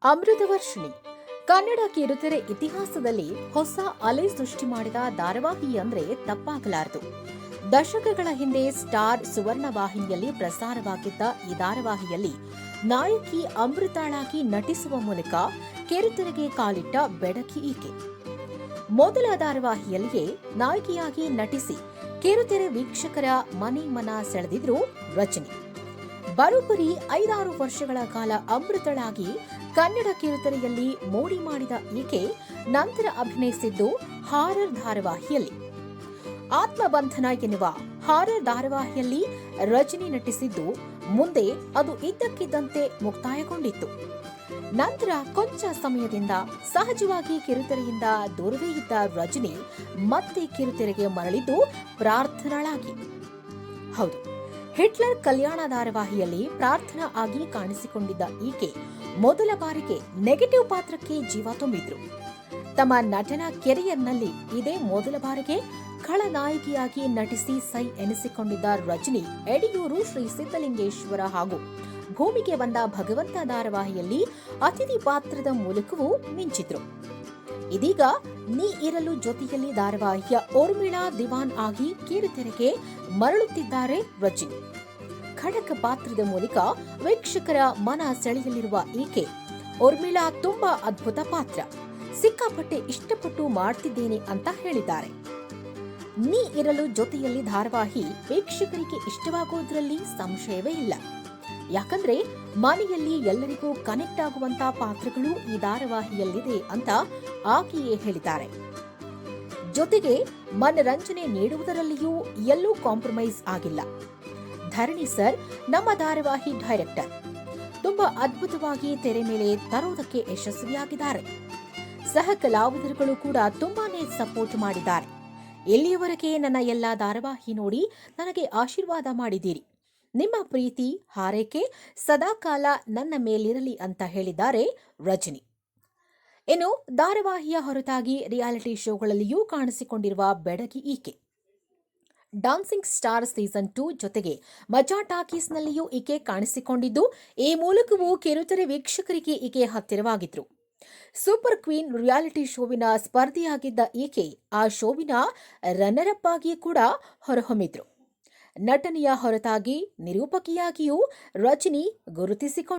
ಅಮೃತವರ್ಷಿಣಿ ಕನ್ನಡ ಕಿರುತೆರೆ ಇತಿಹಾಸದಲ್ಲಿ ಹೊಸ ಅಲೆ ಸೃಷ್ಟಿ ಮಾಡಿದ ಧಾರಾವಾಹಿ ಅಂದ್ರೆ ತಪ್ಪಾಗಲಾರದು. ದಶಕಗಳ ಹಿಂದೆ ಸ್ಟಾರ್ ಸುವರ್ಣ ವಾಹಿನಿಯಲ್ಲಿ ಪ್ರಸಾರವಾಗಿದ್ದ ಈ ಧಾರಾವಾಹಿಯಲ್ಲಿ ನಾಯಕಿ ಅಮೃತಾಳಾಗಿ ನಟಿಸುವ ಮೂಲಕ ಕಿರುತೆರೆಗೆ ಕಾಲಿಟ್ಟ ಬೆಡಕಿ ಈಕೆ. ಮೊದಲ ಧಾರಾವಾಹಿಯಲ್ಲಿಯೇ ನಾಯಕಿಯಾಗಿ ನಟಿಸಿ ಕಿರುತೆರೆ ವೀಕ್ಷಕರ ಮನ ಸೆಳೆದಿದ್ರು ರಜನಿ. ಬರೋಬ್ಬರಿ 5-6 ವರ್ಷಗಳ ಕಾಲ ಅಮೃತಳಾಗಿ ಕನ್ನಡ ಕಿರುತೆರೆಯಲ್ಲಿ ಮೋಡಿ ಮಾಡಿದ ಈಕೆ ನಂತರ ಅಭಿನಯಿಸಿದ್ದು ಹಾರರ್ ಧಾರಾವಾಹಿಯಲ್ಲಿ. ಆತ್ಮಬಂಧನ ಎನ್ನುವ ಹಾರರ್ ಧಾರಾವಾಹಿಯಲ್ಲಿ ರಜನಿ ನಟಿಸಿದ್ದು ಮುಂದೆ ಅದು ಇದ್ದಕ್ಕಿದ್ದಂತೆ ಮುಕ್ತಾಯಗೊಂಡಿತ್ತು. ನಂತರ ಕೊಂಚ ಸಮಯದಿಂದ ಸಹಜವಾಗಿ ಕಿರುತೆರೆಯಿಂದ ದೂರವೇ ಇದ್ದ ರಜನಿ ಮತ್ತೆ ಕಿರುತೆರೆಗೆ ಮರಳಿದ್ದು ಪ್ರಾರ್ಥನಾಳಾಗಿ. ಹೌದು, ಹಿಟ್ಲರ್ ಕಲ್ಯಾಣ ಧಾರಾವಾಹಿಯಲ್ಲಿ ಪ್ರಾರ್ಥನಾ ಆಗಿ ಕಾಣಿಸಿಕೊಂಡಿದ್ದ ಈಕೆ ಮೊದಲ ಬಾರಿಗೆ ನೆಗೆಟಿವ್ ಪಾತ್ರಕ್ಕೆ ಜೀವ ತುಂಬಿದ್ರು. ತಮ್ಮ ನಟನಾ ಕೆರಿಯರ್ನಲ್ಲಿ ಇದೇ ಮೊದಲ ಬಾರಿಗೆ ಖಳನಾಯಕಿಯಾಗಿ ನಟಿಸಿ ಸೈ ಎನಿಸಿಕೊಂಡಿದ್ದ ರಜನಿ ಎಡೆಯೂರು ಶ್ರೀ ಸಿದ್ದಲಿಂಗೇಶ್ವರ ಹಾಗೂ ಭೂಮಿಗೆ ಬಂದ ಭಗವಂತ ಧಾರಾವಾಹಿಯಲ್ಲಿ ಅತಿಥಿ ಪಾತ್ರದ ಮೂಲಕವೂ ಮಿಂಚಿದ್ರು. ಇದೀಗ ನೀ ಇರಲು ಜೊತೆಯಲ್ಲಿ ಧಾರಾವಾಹಿಯ ಊರ್ಮಿಳಾ ದಿವಾನ್ ಆಗಿ ಕಿರುತೆರೆಗೆ ಮರಳುತ್ತಿದ್ದಾರೆ ರಜನಿ. ಖಡಕ ಪಾತ್ರದ ಮೂಲಕ ವೀಕ್ಷಕರ ಮನ ಸೆಳೆಯಲಿರುವ ಈಕೆ ಊರ್ಮಿಳಾ ತುಂಬಾ ಅದ್ಭುತ ಪಾತ್ರ, ಸಿಕ್ಕಾಪಟ್ಟೆ ಇಷ್ಟಪಟ್ಟು ಮಾಡ್ತಿದ್ದೇನೆ ಅಂತ ಹೇಳಿದ್ದಾರೆ. ನೀ ಇರಲು ಜೊತೆಯಲ್ಲಿ ಧಾರಾವಾಹಿ ವೀಕ್ಷಕರಿಗೆ ಇಷ್ಟವಾಗುವುದರಲ್ಲಿ ಸಂಶಯವೇ ಇಲ್ಲ. ಯಾಕಂದ್ರೆ ಮನೆಯಲ್ಲಿ ಎಲ್ಲರಿಗೂ ಕನೆಕ್ಟ್ ಆಗುವಂತ ಪಾತ್ರಗಳು ಈ ಧಾರಾವಾಹಿಯಲ್ಲಿದೆ ಅಂತ ಆಕೆಯೇ ಹೇಳಿದ್ದಾರೆ. ಜೊತೆಗೆ ಮನರಂಜನೆ ನೀಡುವುದರಲ್ಲಿಯೂ ಎಲ್ಲೂ ಕಾಂಪ್ರಮೈಸ್ ಆಗಿಲ್ಲ. ಧರಣಿ ಸರ್ ನಮ್ಮ ಧಾರಾವಾಹಿ ಡೈರೆಕ್ಟರ್ ತುಂಬಾ ಅದ್ಭುತವಾಗಿ ತೆರೆ ಮೇಲೆ ತರೋದಕ್ಕೆ ಯಶಸ್ವಿಯಾಗಿದ್ದಾರೆ. ಸಹ ಕಲಾವಿದರುಗಳು ಕೂಡ ತುಂಬಾನೇ ಸಪೋರ್ಟ್ ಮಾಡಿದ್ದಾರೆ. ಇಲ್ಲಿಯವರೆಗೆ ನನ್ನ ಎಲ್ಲಾ ಧಾರಾವಾಹಿ ನೋಡಿ ನನಗೆ ಆಶೀರ್ವಾದ ಮಾಡಿದ್ದೀರಿ. ನಿಮ್ಮ ಪ್ರೀತಿ ಹಾರೈಕೆ ಸದಾಕಾಲ ನನ್ನ ಮೇಲಿರಲಿ ಅಂತ ಹೇಳಿದ್ದಾರೆ ರಜನಿ. ಇನ್ನು ಧಾರಾವಾಹಿಯ ಹೊರತಾಗಿ ರಿಯಾಲಿಟಿ ಶೋಗಳಲ್ಲಿಯೂ ಕಾಣಿಸಿಕೊಂಡಿರುವ ಬೆಡಗಿ ಈಕೆ. ಡಾನ್ಸಿಂಗ್ ಸ್ಟಾರ್ ಸೀಸನ್ 2 ಜೊತೆಗೆ ಮಜಾ ಟಾಕೀಸ್ನಲ್ಲಿಯೂ ಈಕೆ ಕಾಣಿಸಿಕೊಂಡಿದ್ದು, ಈ ಮೂಲಕವೂ ಕಿರುತೆರೆ ವೀಕ್ಷಕರಿಗೆ ಈಕೆ ಹತ್ತಿರವಾಗಿದ್ರು. ಸೂಪರ್ ಕ್ವೀನ್ ರಿಯಾಲಿಟಿ ಶೋವಿನ ಸ್ಪರ್ಧಿಯಾಗಿದ್ದ ಈಕೆ ಆ ಶೋವಿನ ರನ್ನರ್ ಅಪ್ ಆಗಿ ಕೂಡ ಹೊರಹೊಮ್ಮಿದ್ರು. ನಟನೆಯ ಹೊರತಾಗಿ ನಿರೂಪಕಿಯಾಗಿಯೂ ರಜನಿ ಗುರುತಿಸಿಕೊಂಡರು.